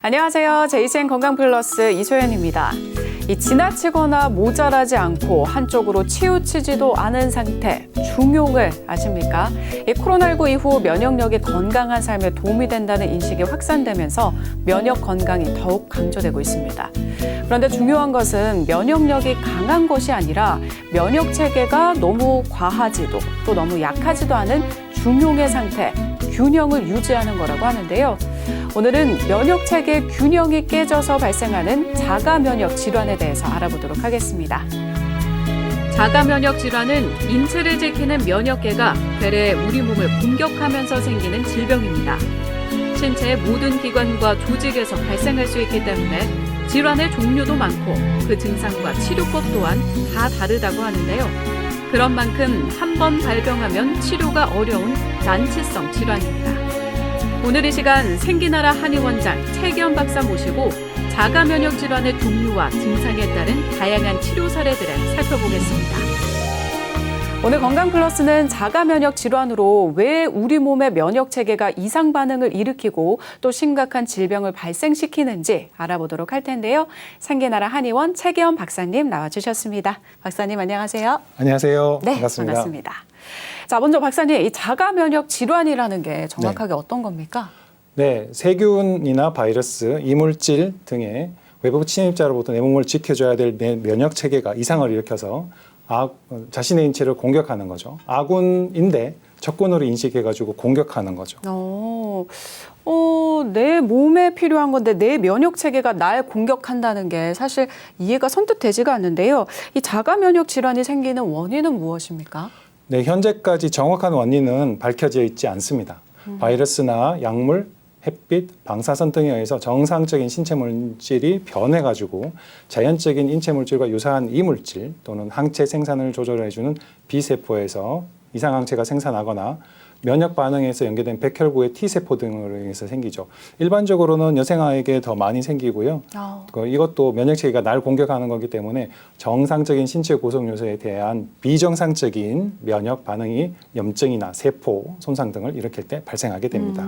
안녕하세요. JCN 건강플러스 이소연입니다. 이 지나치거나 모자라지 않고 한쪽으로 치우치지도 않은 상태, 중용을 아십니까? 이 코로나19 이후 면역력이 건강한 삶에 도움이 된다는 인식이 확산되면서 면역 건강이 더욱 강조되고 있습니다. 그런데 중요한 것은 면역력이 강한 것이 아니라 면역 체계가 너무 과하지도 또 너무 약하지도 않은 중용의 상태, 균형을 유지하는 거라고 하는데요. 오늘은 면역 체계 균형이 깨져서 발생하는 자가 면역 질환에 대해서 알아보도록 하겠습니다. 자가 면역 질환은 인체를 지키는 면역계가 되레 우리 몸을 공격하면서 생기는 질병입니다. 신체의 모든 기관과 조직에서 발생할 수 있기 때문에 질환의 종류도 많고 그 증상과 치료법 또한 다 다르다고 하는데요. 그런 만큼 한 번 발병하면 치료가 어려운 난치성 질환입니다. 오늘 이 시간 생기나라 한의원장 최기현 박사 모시고 자가 면역 질환의 종류와 증상에 따른 다양한 치료 사례들을 살펴보겠습니다. 오늘 건강플러스는 자가 면역 질환으로 왜 우리 몸의 면역 체계가 이상 반응을 일으키고 또 심각한 질병을 발생시키는지 알아보도록 할 텐데요. 생기나라 한의원 최기현 박사님 나와주셨습니다. 박사님 안녕하세요. 안녕하세요. 네, 반갑습니다. 반갑습니다. 자, 먼저 박사님, 이 자가 면역 질환이라는 게 정확하게 어떤 겁니까? 네, 세균이나 바이러스, 이물질 등의 외부 침입자로부터 내 몸을 지켜줘야 될 내 면역 체계가 이상을 일으켜서 자신의 인체를 공격하는 거죠. 아군인데 적군으로 인식해가지고 공격하는 거죠. 내 몸에 필요한 건데 내 면역 체계가 날 공격한다는 게 사실 이해가 선뜻 되지가 않는데요. 이 자가 면역 질환이 생기는 원인은 무엇입니까? 네, 현재까지 정확한 원인은 밝혀져 있지 않습니다. 바이러스나 약물, 햇빛, 방사선 등에 의해서 정상적인 신체 물질이 변해가지고 자연적인 인체 물질과 유사한 이물질 또는 항체 생산을 조절해주는 B세포에서 이상항체가 생산하거나 면역 반응에서 연계된 백혈구의 T세포 등으로 인해서 생기죠. 일반적으로는 여성아에게 더 많이 생기고요. 이것도 면역체계가 날 공격하는 거기 때문에 정상적인 신체 구성 요소에 대한 비정상적인 면역 반응이 염증이나 세포 손상 등을 일으킬 때 발생하게 됩니다.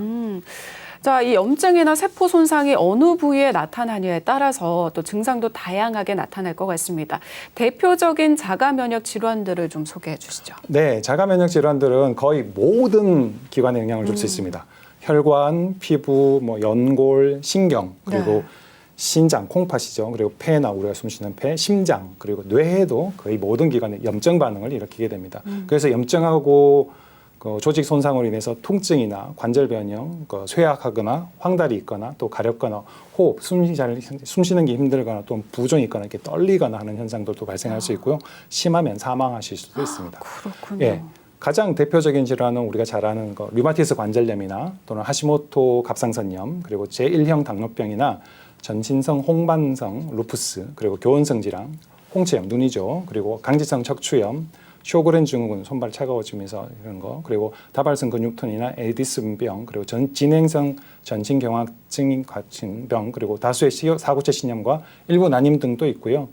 자, 이 염증이나 세포 손상이 어느 부위에 나타나냐에 따라서 또 증상도 다양하게 나타날 것 같습니다. 대표적인 자가 면역 질환들을 좀 소개해 주시죠. 네, 자가 면역 질환들은 거의 모든 기관에 영향을 줄 수 있습니다. 혈관, 피부, 연골, 신경, 그리고 신장, 콩팥이죠. 그리고 폐나 우리가 숨쉬는 폐, 심장, 그리고 뇌에도 거의 모든 기관에 염증 반응을 일으키게 됩니다. 그래서 염증하고 조직 손상으로 인해서 통증이나 관절 변형, 쇠약하거나 황달이 있거나 또 가렵거나 호흡, 숨 쉬는 게 힘들거나 또 부종이 있거나 이렇게 떨리거나 하는 현상들도 발생할 수 있고요. 심하면 사망하실 수도 있습니다. 그렇군요. 예, 가장 대표적인 질환은 우리가 잘 아는 류마티스 관절염이나 또는 하시모토 갑상선염, 그리고 제1형 당뇨병이나 전신성 홍반성 루푸스, 그리고 교원성 질환, 홍채염, 눈이죠. 그리고 강제성 척추염, 쇼그렌 증후군, 손발 차가워지면서 이런 거, 그리고 다발성 근육통이나 에디슨병, 그리고 진행성 전신경화증 같은 병, 그리고 다수의 사구체 신염과 일부 난임 등도 있고요.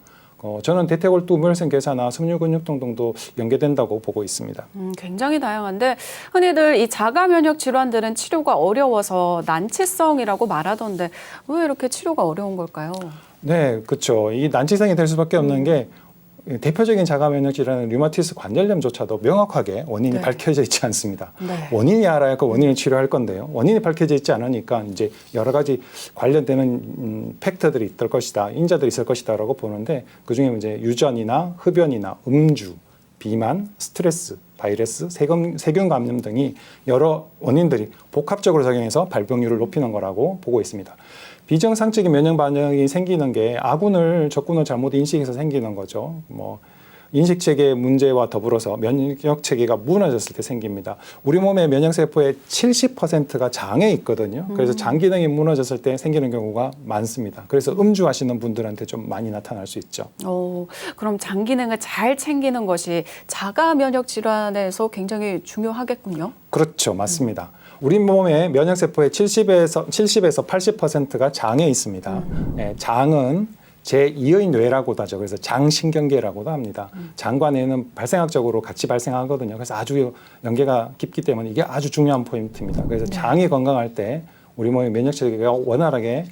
저는 대퇴골두 우물성 괴사나 섬유근육통 등도 연계된다고 보고 있습니다. 굉장히 다양한데 흔히들 이 자가 면역 질환들은 치료가 어려워서 난치성이라고 말하던데 왜 이렇게 치료가 어려운 걸까요? 네, 그렇죠. 이 난치성이 될 수밖에 없는 게 대표적인 자가 면역 질환은 류마티스 관절염조차도 명확하게 원인이 밝혀져 있지 않습니다. 원인이 알아야 그 원인을 치료할 건데요. 원인이 밝혀져 있지 않으니까 이제 여러 가지 관련되는 팩터들이 있을 것이다, 인자들이 있을 것이다라고 보는데 그중에 이제 유전이나 흡연이나 음주, 비만, 스트레스, 바이러스, 세균 감염 등이 여러 원인들이 복합적으로 작용해서 발병률을 높이는 거라고 보고 있습니다. 비정상적인 면역 반응이 생기는 게 아군을 적군을 잘못 인식해서 생기는 거죠. 인식 체계 문제와 더불어서 면역 체계가 무너졌을 때 생깁니다. 우리 몸의 면역 세포의 70%가 장에 있거든요. 그래서 장 기능이 무너졌을 때 생기는 경우가 많습니다. 그래서 음주하시는 분들한테 좀 많이 나타날 수 있죠. 그럼 장 기능을 잘 챙기는 것이 자가 면역 질환에서 굉장히 중요하겠군요. 그렇죠, 맞습니다. 우리 몸의 면역 세포의 70에서 80%가 장에 있습니다. 장은 제2의 뇌라고도 하죠. 그래서 장신경계라고도 합니다. 장과 뇌는 발생학적으로 같이 발생하거든요. 그래서 아주 연계가 깊기 때문에 이게 아주 중요한 포인트입니다. 그래서 장이 건강할 때 우리 몸의 면역 체계가 원활하게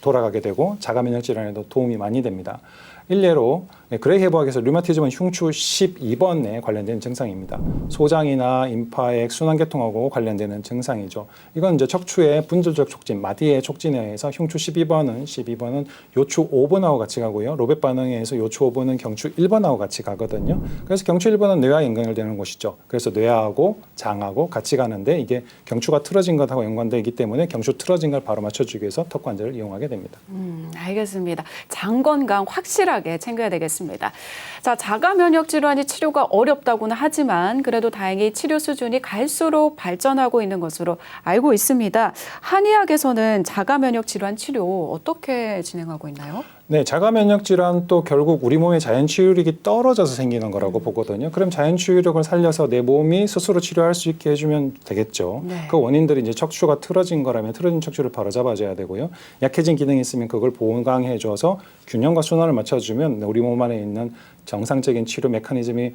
돌아가게 되고 자가 면역 질환에도 도움이 많이 됩니다. 일례로 그레이 해부학에서 류마티즘은 흉추 12번에 관련된 증상입니다. 소장이나 임파액, 순환계통하고 관련되는 증상이죠. 이건 이제 척추의 분절적 촉진, 마디의 촉진에 의해서 흉추 12번은 요추 5번하고 같이 가고요. 로벳 반응에 의해서 요추 5번은 경추 1번하고 같이 가거든요. 그래서 경추 1번은 뇌와 연결되는 곳이죠. 그래서 뇌하고 장하고 같이 가는데 이게 경추가 틀어진 것하고 연관되기 때문에 경추 틀어진 걸 바로 맞춰주기 위해서 턱관절을 이용하게 됩니다. 알겠습니다. 장 건강 확실하게 챙겨야 되겠습니다. 자, 자가 면역 질환이 치료가 어렵다고는 하지만 그래도 다행히 치료 수준이 갈수록 발전하고 있는 것으로 알고 있습니다. 한의학에서는 자가 면역 질환 치료 어떻게 진행하고 있나요? 네, 자가 면역 질환도 결국 우리 몸의 자연 치유력이 떨어져서 생기는 거라고 보거든요. 그럼 자연 치유력을 살려서 내 몸이 스스로 치료할 수 있게 해주면 되겠죠. 네. 그 원인들이 이제 척추가 틀어진 거라면 틀어진 척추를 바로 잡아줘야 되고요. 약해진 기능이 있으면 그걸 보강해줘서 균형과 순환을 맞춰주면 우리 몸 안에 있는 정상적인 치료 메커니즘이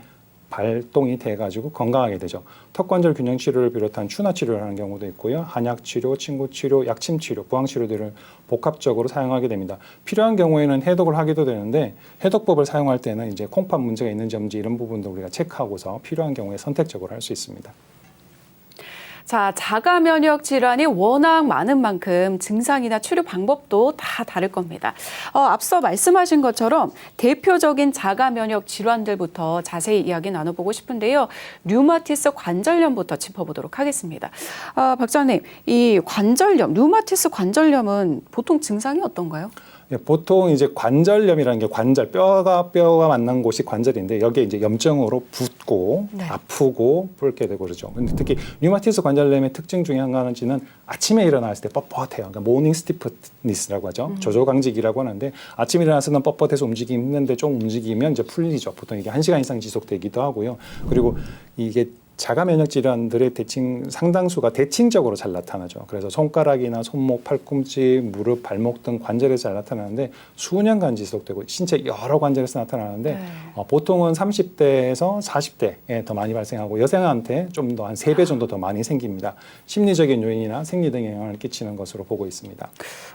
발동이 돼가지고 건강하게 되죠. 턱관절 균형 치료를 비롯한 추나 치료를 하는 경우도 있고요. 한약 치료, 친구 치료, 약침 치료, 부항 치료들을 복합적으로 사용하게 됩니다. 필요한 경우에는 해독을 하기도 되는데 해독법을 사용할 때는 이제 콩팥 문제가 있는지 없는지 이런 부분도 우리가 체크하고서 필요한 경우에 선택적으로 할 수 있습니다. 자, 자가 면역 질환이 워낙 많은 만큼 증상이나 치료 방법도 다 다를 겁니다. 앞서 말씀하신 것처럼 대표적인 자가 면역 질환들부터 자세히 이야기 나눠보고 싶은데요. 류마티스 관절염부터 짚어보도록 하겠습니다. 박사님, 이 관절염, 류마티스 관절염은 보통 증상이 어떤가요? 예, 보통 이제 관절염이라는 게 관절, 뼈가 만난 곳이 관절인데 여기에 이제 염증으로 붓고 네. 아프고 붉게 되고 그러죠. 근데 특히 류마티스 관절염의 특징 중에 한 가지는 아침에 일어났을 때 뻣뻣해요. 그러니까 모닝 스티프니스라고 하죠. 조조강직이라고 하는데 아침에 일어나서는 뻣뻣해서 움직이기 힘든데 좀 움직이면 이제 풀리죠. 보통 이게 1시간 이상 지속되기도 하고요. 그리고 이게 자가 면역 질환들의 상당수가 대칭적으로 잘 나타나죠. 그래서 손가락이나 손목, 팔꿈치, 무릎, 발목 등 관절에서 잘 나타나는데 수년간 지속되고 신체 여러 관절에서 나타나는데 네. 보통은 30대에서 40대에 더 많이 발생하고 여성한테 좀 더 한 3배 정도 더 많이 생깁니다. 심리적인 요인이나 생리 등에 영향을 끼치는 것으로 보고 있습니다.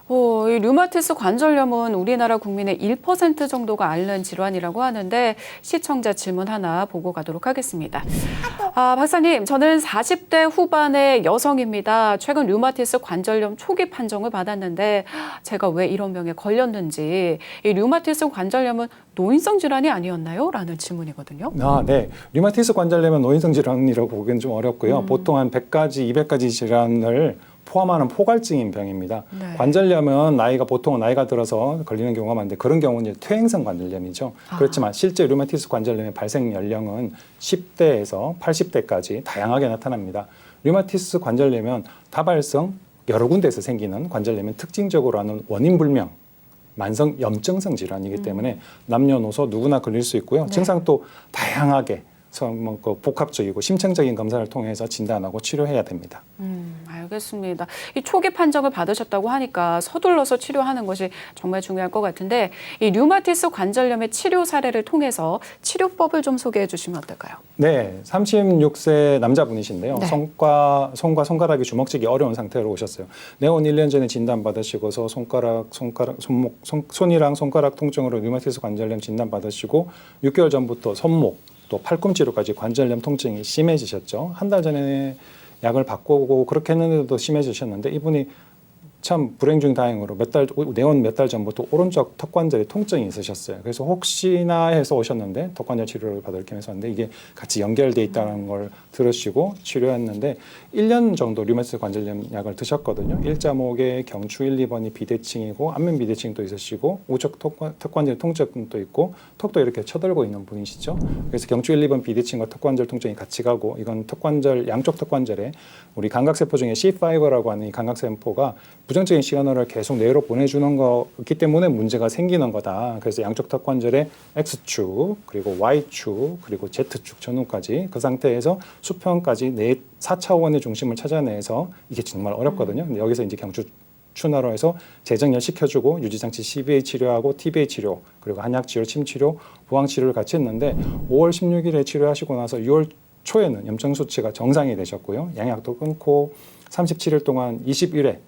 이 류마티스 관절염은 우리나라 국민의 1% 정도가 앓는 질환이라고 하는데 시청자 질문 하나 보고 가도록 하겠습니다. 박사님, 저는 40대 후반의 여성입니다. 최근 류마티스 관절염 초기 판정을 받았는데 제가 왜 이런 병에 걸렸는지, 이 류마티스 관절염은 노인성 질환이 아니었나요? 라는 질문이거든요. 네. 류마티스 관절염은 노인성 질환이라고 보기는 좀 어렵고요. 보통 한 100가지, 200가지 질환을 포함하는 포괄적인 병입니다. 네. 관절염은 보통 나이가 들어서 걸리는 경우가 많은데 그런 경우는 이제 퇴행성 관절염이죠. 그렇지만 실제 류마티스 관절염의 발생 연령은 10대에서 80대까지 다양하게 나타납니다. 류마티스 관절염은 다발성 여러 군데에서 생기는 관절염은 특징적으로 하는 원인 불명 만성 염증성 질환이기 때문에 남녀노소 누구나 걸릴 수 있고요. 네. 증상도 다양하게 복합적이고 심층적인 검사를 통해서 진단하고 치료해야 됩니다. 알겠습니다. 이 초기 판정을 받으셨다고 하니까 서둘러서 치료하는 것이 정말 중요할 것 같은데 이 류마티스 관절염의 치료 사례를 통해서 치료법을 좀 소개해 주시면 어떨까요? 네, 36세 남자분이신데요. 네. 손과 손가락이 주먹쥐기 어려운 상태로 오셨어요. 내원 1년 전에 진단받으시고서 손이랑 손가락 통증으로 류마티스 관절염 진단받으시고 6개월 전부터 손목 또 팔꿈치로까지 관절염 통증이 심해지셨죠. 한 달 전에 약을 바꾸고 그렇게 했는데도 심해지셨는데 이분이 참 불행 중 다행으로 내원 몇 달 전부터 오른쪽 턱관절에 통증이 있으셨어요. 그래서 혹시나 해서 오셨는데 턱관절 치료를 받을 겸해서 왔는데 이게 같이 연결돼 있다는 걸 들으시고 치료했는데 1년 정도 류마티스 관절염 약을 드셨거든요. 일자목에 경추 1, 2번이 비대칭이고 안면 비대칭도 있으시고 우측 턱관절 통증도 있고 턱도 이렇게 쳐들고 있는 분이시죠. 그래서 경추 1, 2번 비대칭과 턱관절 통증이 같이 가고 이건 양쪽 턱관절에 우리 감각세포 중에 C5라고 하는 이 감각세포가 부정적인 시그널을 계속 뇌로 보내주는 거기 때문에 문제가 생기는 거다. 그래서 양쪽 턱관절의 X축, 그리고 Y축, 그리고 Z축 전후까지 그 상태에서 수평까지 4차원의 중심을 찾아내서 이게 정말 어렵거든요. 근데 여기서 이제 경추 추나로 해서 재정렬 시켜주고 유지장치 CBA 치료하고 TBA 치료, 그리고 한약 치료, 침 치료, 부항 치료를 같이 했는데 5월 16일에 치료하시고 나서 6월 초에는 염증 수치가 정상이 되셨고요. 양약도 끊고 37일 동안 20일에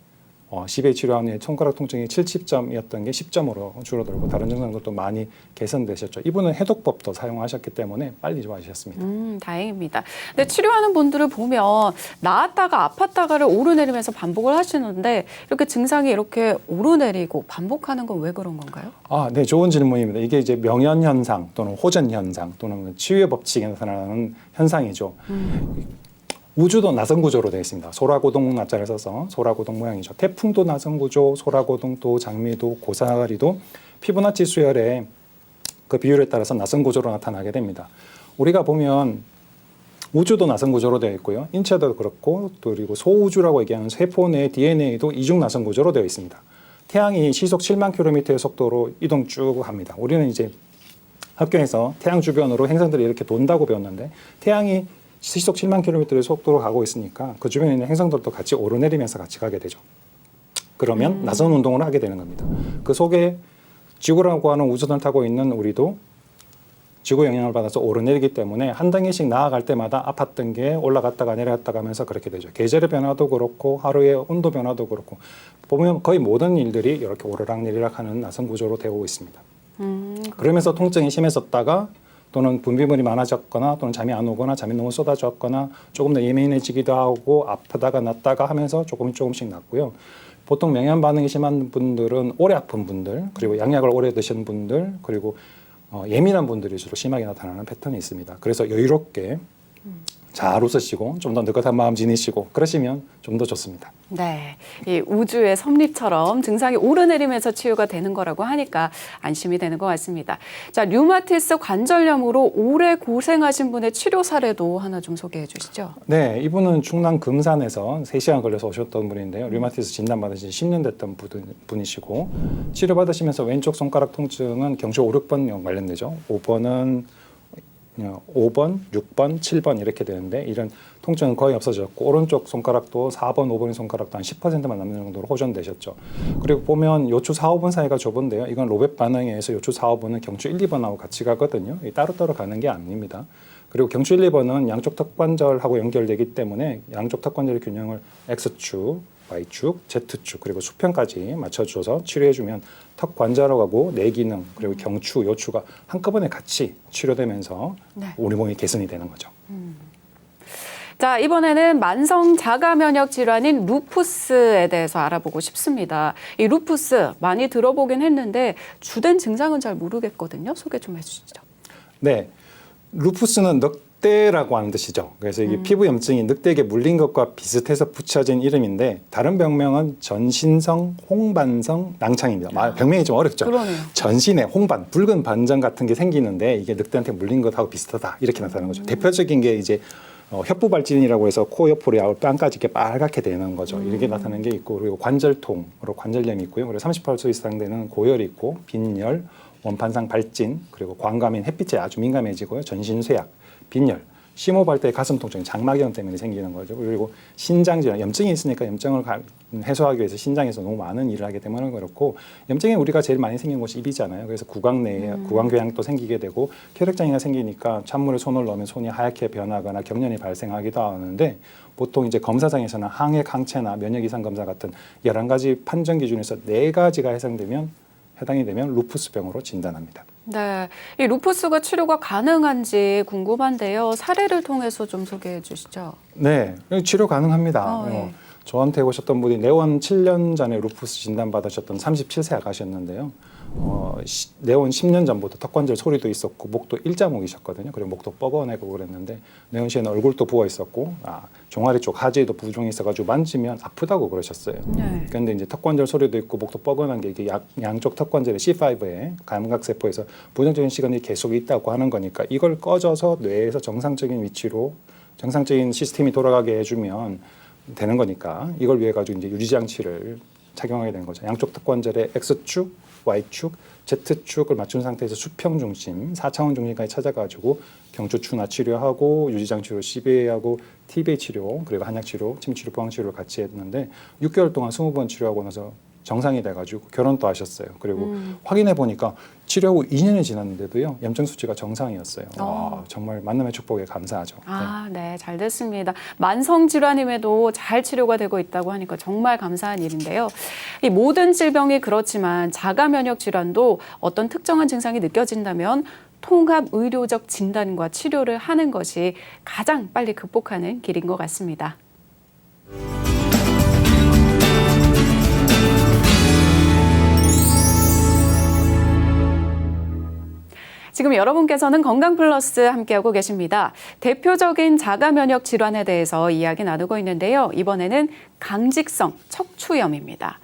12회 치료한 후에 손가락 통증이 70점이었던 게 10점으로 줄어들고 다른 증상들도 많이 개선되셨죠. 이분은 해독법도 사용하셨기 때문에 빨리 좋아지셨습니다. 다행입니다. 근데 치료하는 분들을 보면 나았다가 아팠다가를 오르내리면서 반복을 하시는데 이렇게 증상이 이렇게 오르내리고 반복하는 건 왜 그런 건가요? 네, 좋은 질문입니다. 이게 이제 명현 현상 또는 호전 현상 또는 치유의 법칙에 나타나는 현상이죠. 우주도 나선 구조로 되어 있습니다. 소라고동 나자를 써서 소라고동 모양이죠. 태풍도 나선 구조, 소라고동도, 장미도, 고사리도 피부나치 수혈의 그 비율에 따라서 나선 구조로 나타나게 됩니다. 우리가 보면 우주도 나선 구조로 되어 있고요. 인체도 그렇고 또 그리고 소우주라고 얘기하는 세포 내 DNA도 이중 나선 구조로 되어 있습니다. 태양이 시속 7만 킬로미터의 속도로 이동 쭉 합니다. 우리는 이제 학교에서 태양 주변으로 행성들이 이렇게 돈다고 배웠는데 태양이 시속 7만 킬로미터의 속도로 가고 있으니까 그 주변에 있는 행성들도 같이 오르내리면서 같이 가게 되죠. 그러면 나선 운동을 하게 되는 겁니다. 그 속에 지구라고 하는 우주선을 타고 있는 우리도 지구 영향을 받아서 오르내리기 때문에 한 단계씩 나아갈 때마다 아팠던 게 올라갔다가 내려갔다가 하면서 그렇게 되죠. 계절의 변화도 그렇고 하루의 온도 변화도 그렇고 보면 거의 모든 일들이 이렇게 오르락내리락 하는 나선 구조로 되고 있습니다. 그러면서 통증이 심해졌다가 또는 분비물이 많아졌거나 또는 잠이 안 오거나 잠이 너무 쏟아졌거나 조금 더 예민해지기도 하고 아프다가 낫다가 하면서 조금씩 낫고요. 보통 명현 반응이 심한 분들은 오래 아픈 분들 그리고 양약을 오래 드신 분들 그리고 예민한 분들이 주로 심하게 나타나는 패턴이 있습니다. 그래서 여유롭게 잘 웃으시고 좀 더 느긋한 마음 지니시고 그러시면 좀 더 좋습니다. 네, 이 우주의 섭리처럼 증상이 오르내리면서 치유가 되는 거라고 하니까 안심이 되는 것 같습니다. 자, 류마티스 관절염으로 오래 고생하신 분의 치료 사례도 하나 좀 소개해 주시죠. 네, 이분은 충남 금산에서 3시간 걸려서 오셨던 분인데요. 류마티스 진단받으신 10년 됐던 분이시고 치료받으시면서 왼쪽 손가락 통증은 경추 5, 6번 관련되죠. 5번은 5번, 6번, 7번 이렇게 되는데 이런 통증은 거의 없어졌고 오른쪽 손가락도 4번, 5번의 손가락도 한 10%만 남는 정도로 호전되셨죠. 그리고 보면 요추 4, 5번 사이가 좁은데요. 이건 로벳 반응에 의해서 요추 4, 5번은 경추 1, 2번하고 같이 가거든요. 따로따로 가는 게 아닙니다. 그리고 경추 1, 2번은 양쪽 턱관절하고 연결되기 때문에 양쪽 턱관절의 균형을 X축, Y축, Z축 그리고 수평까지 맞춰줘서 치료해주면 턱 관절하고 뇌 기능 그리고 경추, 요추가 한꺼번에 같이 치료되면서 우리 몸이 개선이 되는 거죠. 자, 이번에는 만성 자가 면역 질환인 루푸스에 대해서 알아보고 싶습니다. 이 루푸스 많이 들어보긴 했는데 주된 증상은 잘 모르겠거든요. 소개 좀 해주시죠. 네, 루푸스는 늑대라고 하는 뜻이죠. 그래서 이게 피부 염증이 늑대에게 물린 것과 비슷해서 붙여진 이름인데 다른 병명은 전신성 홍반성 낭창입니다. 병명이 좀 어렵죠. 그러네요. 전신에 홍반, 붉은 반점 같은 게 생기는데 이게 늑대한테 물린 것하고 비슷하다 이렇게 나타나는 거죠. 대표적인 게 이제 혀부발진이라고 해서 코 옆으로 야울 뺨까지 이렇게 빨갛게 되는 거죠. 이렇게 나타나는 게 있고 그리고 관절통으로 관절염이 있고요. 그리고 38세 이상 되는 고열이 있고 빈열, 원판상 발진 그리고 광감인 햇빛에 아주 민감해지고요. 전신 쇠약, 빈열, 심호흡할 때 가슴 통증, 장막염 때문에 생기는 거죠. 그리고 신장 질환, 염증이 있으니까 염증을 해소하기 위해서 신장에서 너무 많은 일을 하기 때문에 그렇고 염증이 우리가 제일 많이 생긴 곳이 입이잖아요. 그래서 구강 내에 구강궤양도 생기게 되고 혈액장애가 생기니까 찬물에 손을 넣으면 손이 하얗게 변하거나 경련이 발생하기도 하는데 보통 이제 검사장에서는 항액, 항체나 면역 이상 검사 같은 11가지 판정 기준에서 4가지가 해당이 되면 루푸스병으로 진단합니다. 네, 이 루푸스가 치료가 가능한지 궁금한데요. 사례를 통해서 좀 소개해 주시죠. 네, 치료 가능합니다. 네. 저한테 오셨던 분이 내원 7년 전에 루푸스 진단받으셨던 37세 아가씨였는데요. 내원 10년 전부터 턱관절 소리도 있었고 목도 일자목이셨거든요. 그리고 목도 뻐근하고 그랬는데 내원 시에는 얼굴도 부어 있었고 종아리 쪽 하지에도 부종이 있어가지고 만지면 아프다고 그러셨어요. 그런데 이제 턱관절 소리도 있고 목도 뻐근한 게 이게 양쪽 턱관절의 C5에 감각세포에서 부정적인 시간이 계속 있다고 하는 거니까 이걸 꺼져서 뇌에서 정상적인 위치로 정상적인 시스템이 돌아가게 해주면 되는 거니까 이걸 위해 가지고 이제 유지장치를 착용하게 되는 거죠. 양쪽 턱관절의 X축, Y축, Z축을 맞춘 상태에서 수평 중심, 4차원 중심까지 찾아가지고 경추 추나 치료하고 유지장치로 CBA하고 TBA 치료, 그리고 한약 치료, 침 치료, 부항 치료를 같이 했는데 6개월 동안 20번 치료하고 나서 정상이 돼가지고 결혼도 하셨어요. 그리고 확인해 보니까 치료 후 2년이 지났는데도요, 염증 수치가 정상이었어요. 와, 정말 만남의 축복에 감사하죠. 아, 네, 잘 됐습니다. 만성 질환임에도 잘 치료가 되고 있다고 하니까 정말 감사한 일인데요. 이 모든 질병이 그렇지만 자가 면역 질환도 어떤 특정한 증상이 느껴진다면 통합 의료적 진단과 치료를 하는 것이 가장 빨리 극복하는 길인 것 같습니다. 지금 여러분께서는 건강플러스 함께하고 계십니다. 대표적인 자가 면역 질환에 대해서 이야기 나누고 있는데요. 이번에는 강직성 척추염입니다.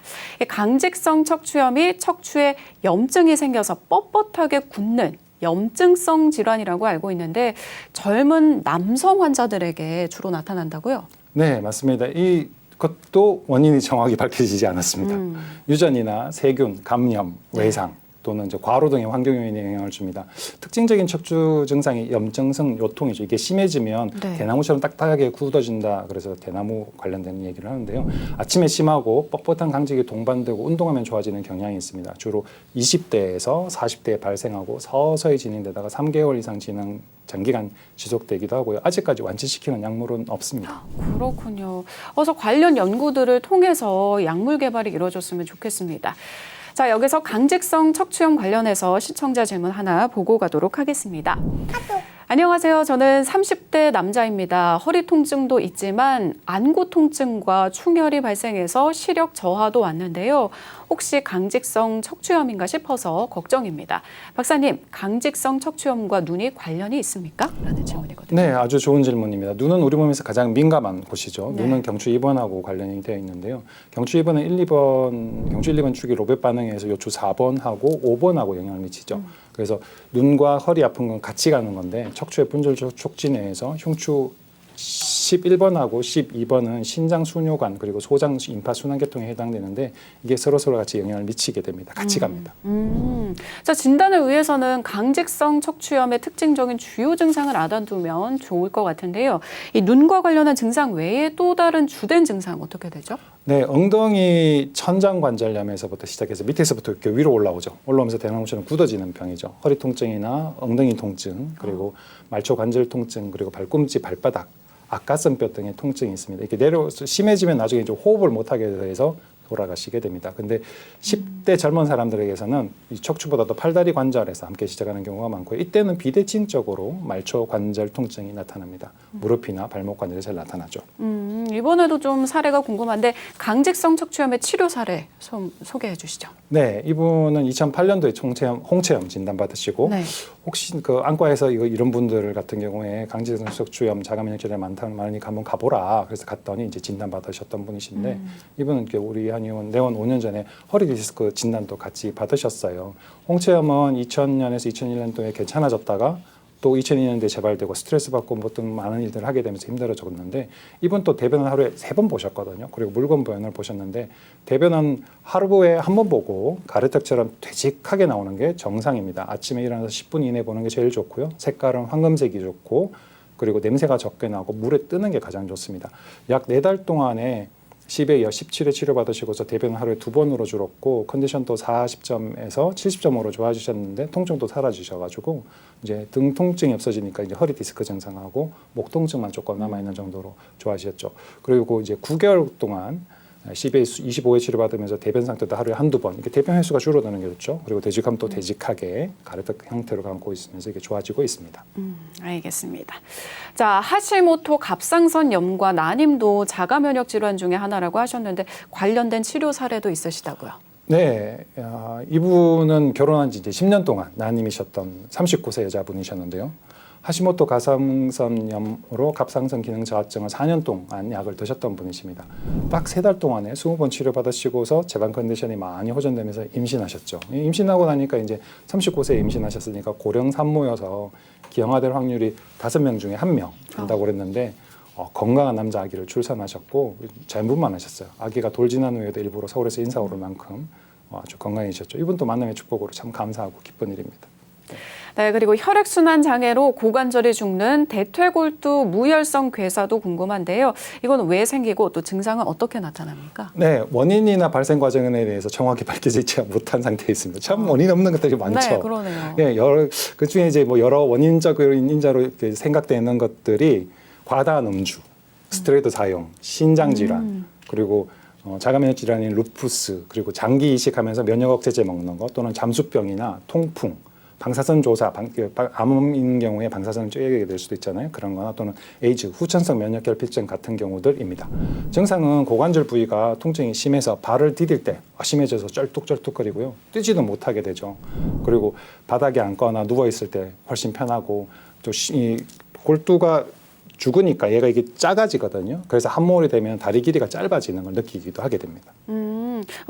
강직성 척추염이 척추에 염증이 생겨서 뻣뻣하게 굳는 염증성 질환이라고 알고 있는데 젊은 남성 환자들에게 주로 나타난다고요? 네, 맞습니다. 이것도 원인이 정확히 밝혀지지 않았습니다. 유전이나 세균, 감염, 외상 또는 이제 과로 등의 환경 요인에 영향을 줍니다. 특징적인 척추 증상이 염증성 요통이죠. 이게 심해지면 대나무처럼 딱딱하게 굳어진다. 그래서 대나무 관련된 얘기를 하는데요. 아침에 심하고 뻣뻣한 강직이 동반되고 운동하면 좋아지는 경향이 있습니다. 주로 20대에서 40대에 발생하고 서서히 진행되다가 3개월 이상 장기간 지속되기도 하고요. 아직까지 완치시키는 약물은 없습니다. 그렇군요. 그래서 관련 연구들을 통해서 약물 개발이 이루어졌으면 좋겠습니다. 자, 여기서 강직성 척추염 관련해서 시청자 질문 하나 보고 가도록 하겠습니다. 안녕하세요. 저는 30대 남자입니다. 허리 통증도 있지만 안구 통증과 충혈이 발생해서 시력 저하도 왔는데요. 혹시 강직성 척추염인가 싶어서 걱정입니다. 박사님, 강직성 척추염과 눈이 관련이 있습니까? 라는 질문이거든요. 네, 아주 좋은 질문입니다. 눈은 우리 몸에서 가장 민감한 곳이죠. 눈은 경추 2번하고 관련이 되어 있는데요. 경추 2번은 경추 1, 2번 축이 로벳 반응에 의해서 요추 4번하고 5번하고 영향을 미치죠. 그래서 눈과 허리 아픈 건 같이 가는 건데 척추의 분절 촉진에 의해서 흉추 11번하고 12번은 신장 순뇨관 그리고 소장 임파 순환계통에 해당되는데 이게 서로 같이 영향을 미치게 됩니다. 같이 갑니다. 자, 진단을 위해서는 강직성 척추염의 특징적인 주요 증상을 알아두면 좋을 것 같은데요. 이 눈과 관련한 증상 외에 또 다른 주된 증상 어떻게 되죠? 네, 엉덩이 천장관절염에서부터 시작해서 밑에서부터 이렇게 위로 올라오죠. 올라오면서 대나무처럼 굳어지는 병이죠. 허리 통증이나 엉덩이 통증, 그리고 말초 관절 통증, 그리고 발꿈치, 발바닥, 앞가슴뼈 등의 통증이 있습니다. 이렇게 내려서 심해지면 나중에 이제 호흡을 못하게 돼서 돌아가시게 됩니다. 근데 10대 젊은 사람들에게서는 이 척추보다도 팔다리 관절에서 함께 시작하는 경우가 많고요. 이때는 비대칭적으로 말초 관절 통증이 나타납니다. 무릎이나 발목 관절에 잘 나타나죠. 이번에도 좀 사례가 궁금한데 강직성 척추염의 치료 사례 좀 소개해 주시죠. 네, 이분은 2008년도에 홍채염 진단받으시고 혹시 그 안과에서 이런 분들 같은 경우에 강직성 척추염 자가면역질환이 많으니까 한번 가보라. 그래서 갔더니 이제 진단받으셨던 분이신데 이분은 우리 한의원 내원 5년 전에 허리 디스크 진단도 같이 받으셨어요. 홍채염은 2000년에서 2001년도에 괜찮아졌다가 또 2002년도에 재발되고 스트레스 받고 뭐 등 많은 일들을 하게 되면서 힘들어졌는데 이분 또 대변을 하루에 3번 보셨거든요. 그리고 물건 보연을 보셨는데 대변은 하루에 한 번 보고 가래떡처럼 되직하게 나오는 게 정상입니다. 아침에 일어나서 10분 이내에 보는 게 제일 좋고요. 색깔은 황금색이 좋고 그리고 냄새가 적게 나고 물에 뜨는 게 가장 좋습니다. 약 4달 동안에 10에 이어 17회 치료받으시고서 대변 하루에 2번으로 줄었고 컨디션도 40점에서 70점으로 좋아지셨는데 통증도 사라지셔가지고 이제 등 통증이 없어지니까 이제 허리 디스크 증상하고 목 통증만 조금 남아 있는 정도로 좋아지셨죠. 그리고 이제 9개월 동안 10회 25회 치료받으면서 대변 상태도 하루에 한두 번 이렇게 대변 횟수가 줄어드는 게 좋죠. 그리고 되직함도 되직하게 가래떡 형태로 감고 있으면서 이게 좋아지고 있습니다. 알겠습니다. 자, 하시모토 갑상선염과 난임도 자가 면역 질환 중에 하나라고 하셨는데 관련된 치료 사례도 있으시다고요? 네, 이분은 결혼한 지 이제 10년 동안 난임이셨던 39세 여자분이셨는데요. 하시모토 갑상선염으로 갑상선 기능 저하증을 4년 동안 약을 드셨던 분이십니다. 딱 3달 동안에 20번 치료받으시고서 재반 컨디션이 많이 호전되면서 임신하셨죠. 임신하고 나니까 이제 39세에 임신하셨으니까 고령 산모여서 기형아될 확률이 5명 중에 1명 된다고 그랬는데 건강한 남자 아기를 출산하셨고 자연분만 하셨어요. 아기가 돌 지난 후에도 일부러 서울에서 인사 오를 만큼 아주 건강해지셨죠. 이분도 만남의 축복으로 참 감사하고 기쁜 일입니다. 네, 그리고 혈액순환 장애로 고관절이 죽는 대퇴골두 무혈성 괴사도 궁금한데요. 이건 왜 생기고 또 증상은 어떻게 나타납니까? 네, 원인이나 발생 과정에 대해서 정확히 밝혀지지 못한 상태에 있습니다. 참 원인 없는 것들이 많죠. 네, 그러네요. 네, 그 중에 이제 뭐 여러 원인적인 인자로 이렇게 생각되는 것들이 과다한 음주, 스테로이드 사용, 신장 질환, 그리고 자가 면역 질환인 루푸스, 그리고 장기 이식하면서 면역 억제제 먹는 것, 또는 잠수병이나 통풍, 방사선 조사, 암인 경우에 방사선을 쬐게 될 수도 있잖아요. 그런 거나 또는 에이즈, 후천성 면역 결핍증 같은 경우들입니다. 증상은 고관절 부위가 통증이 심해서 발을 디딜 때 심해져서 쩔뚝쩔뚝거리고요. 뛰지도 못하게 되죠. 그리고 바닥에 앉거나 누워 있을 때 훨씬 편하고, 또 이 골두가 죽으니까 얘가 이게 작아지거든요. 그래서 함몰이 되면 다리 길이가 짧아지는 걸 느끼기도 하게 됩니다.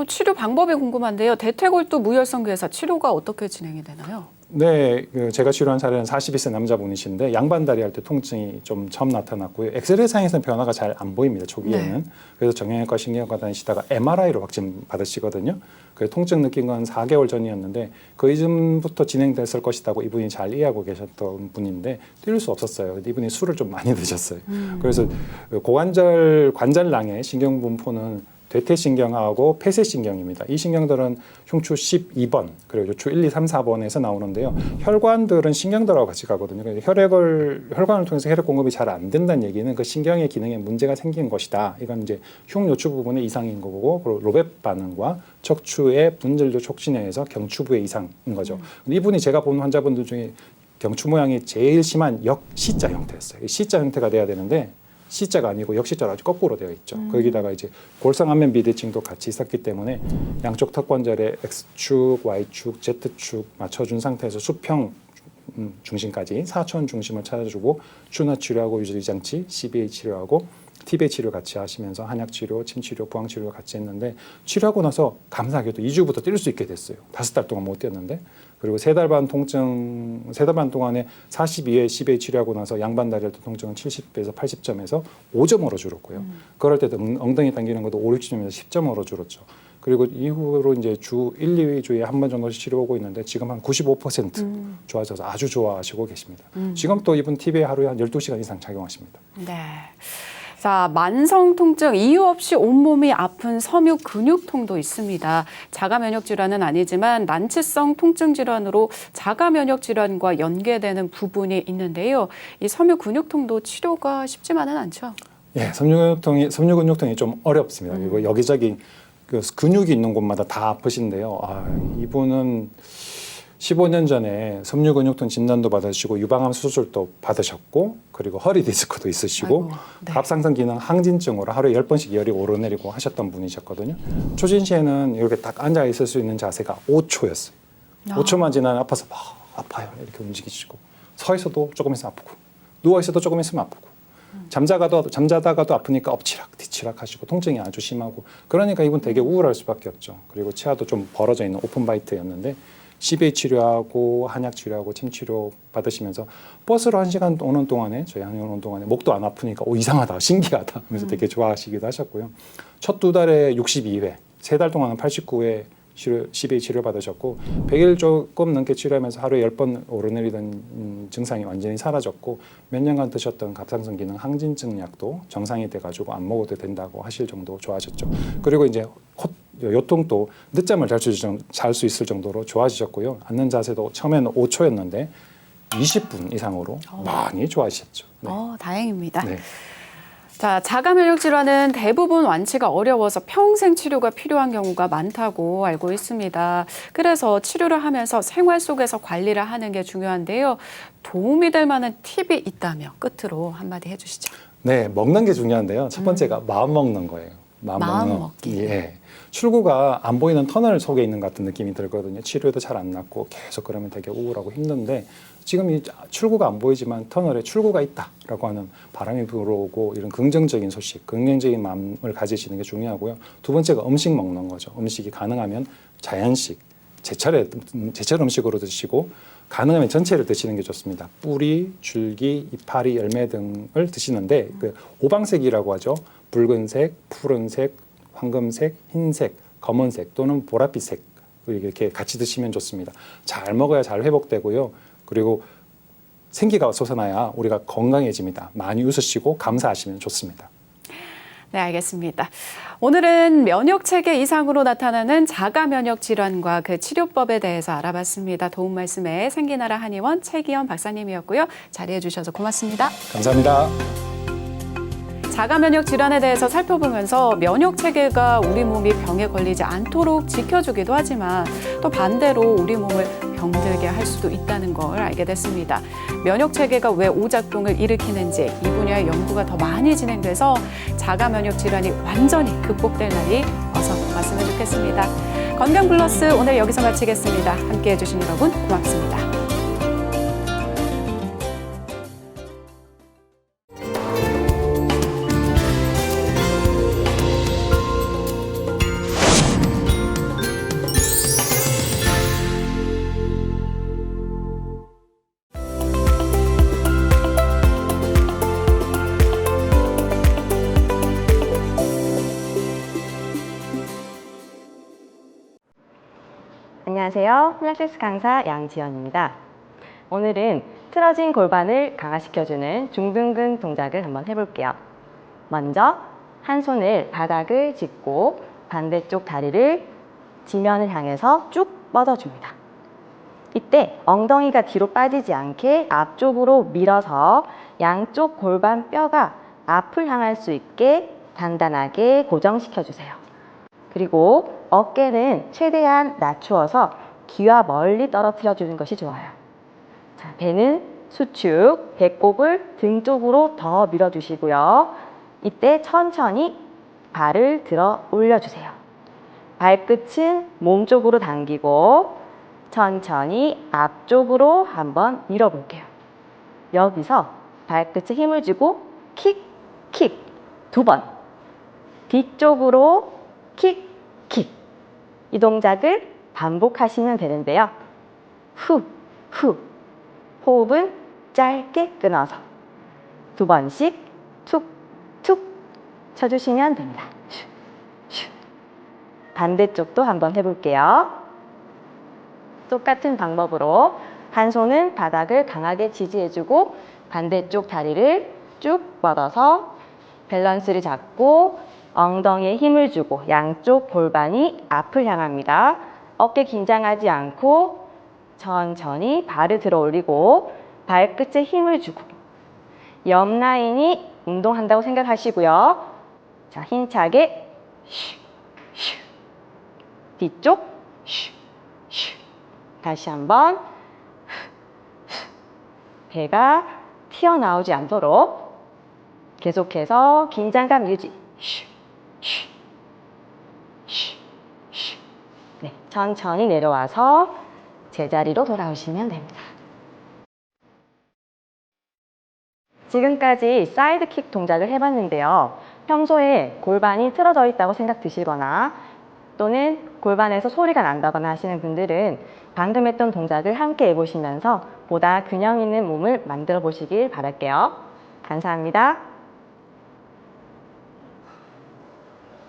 치료 방법이 궁금한데요. 대퇴골두 무혈성 괴사 치료가 어떻게 진행이 되나요? 네, 제가 치료한 사례는 42세 남자분이신데 양반다리 할 때 통증이 좀 처음 나타났고요. 엑스레이 상에서는 변화가 잘 안 보입니다, 초기에는. 네. 그래서 정형외과, 신경외과 다니시다가 MRI로 확진 받으시거든요. 그래서 통증 느낀 건 4개월 전이었는데 그 이전부터 진행됐을 것이라고 이분이 잘 이해하고 계셨던 분인데 뛸 수 없었어요. 이분이 술을 좀 많이 드셨어요. 그래서 고관절 관절낭의 신경분포는 대퇴신경하고 폐쇄신경입니다. 이 신경들은 흉추 12번, 그리고 요추 1, 2, 3, 4번에서 나오는데요. 혈관들은 신경들하고 같이 가거든요. 그래서 혈관을 통해서 혈액 공급이 잘 안 된다는 얘기는 그 신경의 기능에 문제가 생긴 것이다. 이건 이제 흉요추 부분의 이상인 거고, 그리고 로벳 반응과 척추의 분절교 촉진에 의해서 경추부의 이상인 거죠. 이분이 제가 본 환자분들 중에 경추 모양이 제일 심한 역C자 형태였어요. C자 형태가 돼야 되는데 C자가 아니고 역C자로 아주 거꾸로 되어 있죠. 거기다가 이제 골성 안면 비대증도 같이 있었기 때문에 양쪽 턱관절에 X축, Y축, Z축 맞춰준 상태에서 수평 중심까지 사천 중심을 찾아주고 추나 치료하고 유지리 장치, CBA 치료하고 TBA 치료 같이 하시면서 한약 치료, 침 치료, 부항 치료 같이 했는데 치료하고 나서 감사하게도 2주부터 뛸 수 있게 됐어요. 5달 동안 못 뛰었는데. 그리고 3달 반 동안에 42회 CBA 치료하고 나서 양반 다리 할 때 통증은 70에서 80점에서 5점으로 줄었고요. 그럴 때도 엉덩이 당기는 것도 5, 60점에서 10점으로 줄었죠. 그리고 이후로 이제 주 1, 2주에 한 번 정도씩 치료하고 있는데 지금 한 95% 좋아져서 아주 좋아하시고 계십니다. 지금 또 이분 TV에 하루에 한 12시간 이상 착용하십니다. 네. 자, 만성 통증, 이유 없이 온몸이 아픈 섬유 근육통도 있습니다. 자가 면역 질환은 아니지만 난치성 통증 질환으로 자가 면역 질환과 연계되는 부분이 있는데요. 이 섬유 근육통도 치료가 쉽지만은 않죠. 예, 섬유 근육통이 좀 어렵습니다. 그리고 여기저기 그 근육이 있는 곳마다 다 아프신데요. 이분은 15년 전에 섬유 근육통 진단도 받으시고 유방암 수술도 받으셨고, 그리고 허리 디스크도 있으시고, 네. 갑상선 기능 항진증으로 하루에 10번씩 열이 오르내리고 하셨던 분이셨거든요. 초진 시에는 이렇게 딱 앉아 있을 수 있는 자세가 5초였어요. 5초만 지나면 아파서 아파요 이렇게 움직이시고, 서 있어도 조금 있으면 아프고, 누워 있어도 조금 있으면 아프고, 잠자다가도 아프니까 엎치락 뒤치락 하시고 통증이 아주 심하고, 그러니까 이분 되게 우울할 수밖에 없죠. 그리고 치아도 좀 벌어져 있는 오픈바이트였는데 CBA 치료하고 한약 치료하고 침 치료 받으시면서 버스로 1시간 오는 동안에, 저희 한의원 오는 동안에 목도 안 아프니까 이상하다, 신기하다 하면서 되게 좋아하시기도 하셨고요. 첫 2달에 62회, 3달 동안은 89회 CBA 치료 받으셨고, 100일 조금 넘게 치료하면서 하루에 10번 오르내리던 증상이 완전히 사라졌고, 몇 년간 드셨던 갑상선 기능 항진증 약도 정상이 돼가지고 안 먹어도 된다고 하실 정도 좋아졌죠. 그리고 이제 요통도 늦잠을 잘 수 있을 정도로 좋아지셨고요. 앉는 자세도 처음에는 5초였는데 20분 이상으로 많이 좋아지셨죠. 네. 다행입니다. 네. 자, 자가 면역 질환은 대부분 완치가 어려워서 평생 치료가 필요한 경우가 많다고 알고 있습니다. 그래서 치료를 하면서 생활 속에서 관리를 하는 게 중요한데요. 도움이 될 만한 팁이 있다면 끝으로 한마디 해주시죠. 네, 먹는 게 중요한데요. 첫 번째가 마음 먹는 거예요. 마음 먹기. 예. 출구가 안 보이는 터널 속에 있는 것 같은 느낌이 들거든요. 치료도 잘 안 낫고 계속 그러면 되게 우울하고 힘든데, 지금 이 출구가 안 보이지만 터널에 출구가 있다라고 하는 바람이 불어오고 이런 긍정적인 소식, 긍정적인 마음을 가지시는 게 중요하고요. 두 번째가 음식 먹는 거죠. 음식이 가능하면 자연식, 제철 음식으로 드시고, 가능하면 전체를 드시는 게 좋습니다. 뿌리, 줄기, 이파리, 열매 등을 드시는데 그 오방색이라고 하죠. 붉은색, 푸른색, 황금색, 흰색, 검은색 또는 보랏빛색 이렇게 같이 드시면 좋습니다. 잘 먹어야 잘 회복되고요. 그리고 생기가 솟아나야 우리가 건강해집니다. 많이 웃으시고 감사하시면 좋습니다. 네, 알겠습니다. 오늘은 면역 체계 이상으로 나타나는 자가 면역 질환과 그 치료법에 대해서 알아봤습니다. 도움 말씀에 생기나라 한의원 최기현 박사님이었고요. 자리해 주셔서 고맙습니다. 감사합니다. 자가 면역 질환에 대해서 살펴보면서 면역 체계가 우리 몸이 병에 걸리지 않도록 지켜주기도 하지만 또 반대로 우리 몸을 병들게 할 수도 있다는 걸 알게 됐습니다. 면역 체계가 왜 오작동을 일으키는지 이 분야의 연구가 더 많이 진행돼서 자가 면역 질환이 완전히 극복될 날이 어서 왔으면 좋겠습니다. 건강 플러스 오늘 여기서 마치겠습니다. 함께해 주신 여러분 고맙습니다. 안녕하세요. 필라테스 강사 양지연입니다. 오늘은 틀어진 골반을 강화시켜주는 중둔근 동작을 한번 해볼게요. 먼저 한 손을 바닥을 짚고 반대쪽 다리를 지면을 향해서 쭉 뻗어줍니다. 이때 엉덩이가 뒤로 빠지지 않게 앞쪽으로 밀어서 양쪽 골반 뼈가 앞을 향할 수 있게 단단하게 고정시켜주세요. 그리고 어깨는 최대한 낮추어서 귀와 멀리 떨어뜨려 주는 것이 좋아요. 자, 배는 수축, 배꼽을 등 쪽으로 더 밀어주시고요. 이때 천천히 발을 들어 올려주세요. 발끝은 몸 쪽으로 당기고 천천히 앞쪽으로 한번 밀어볼게요. 여기서 발끝에 힘을 주고 킥, 킥 2번. 뒤쪽으로 킥, 킥. 이 동작을 반복하시면 되는데요. 후, 후. 호흡은 짧게 끊어서 2번씩 툭, 툭 쳐주시면 됩니다. 슈, 슈. 반대쪽도 한번 해볼게요. 똑같은 방법으로 한 손은 바닥을 강하게 지지해주고 반대쪽 다리를 쭉 뻗어서 밸런스를 잡고 엉덩이에 힘을 주고 양쪽 골반이 앞을 향합니다. 어깨 긴장하지 않고 천천히 발을 들어 올리고 발끝에 힘을 주고 옆 라인이 운동한다고 생각하시고요. 자, 힘차게 슈, 슈. 뒤쪽 슈, 슈. 다시 한번 배가 튀어나오지 않도록 계속해서 긴장감 유지. 슈, 슈, 슈, 슈. 네, 천천히 내려와서 제자리로 돌아오시면 됩니다. 지금까지 사이드킥 동작을 해봤는데요. 평소에 골반이 틀어져 있다고 생각 드시거나 또는 골반에서 소리가 난다거나 하시는 분들은 방금 했던 동작을 함께 해보시면서 보다 균형 있는 몸을 만들어 보시길 바랄게요. 감사합니다.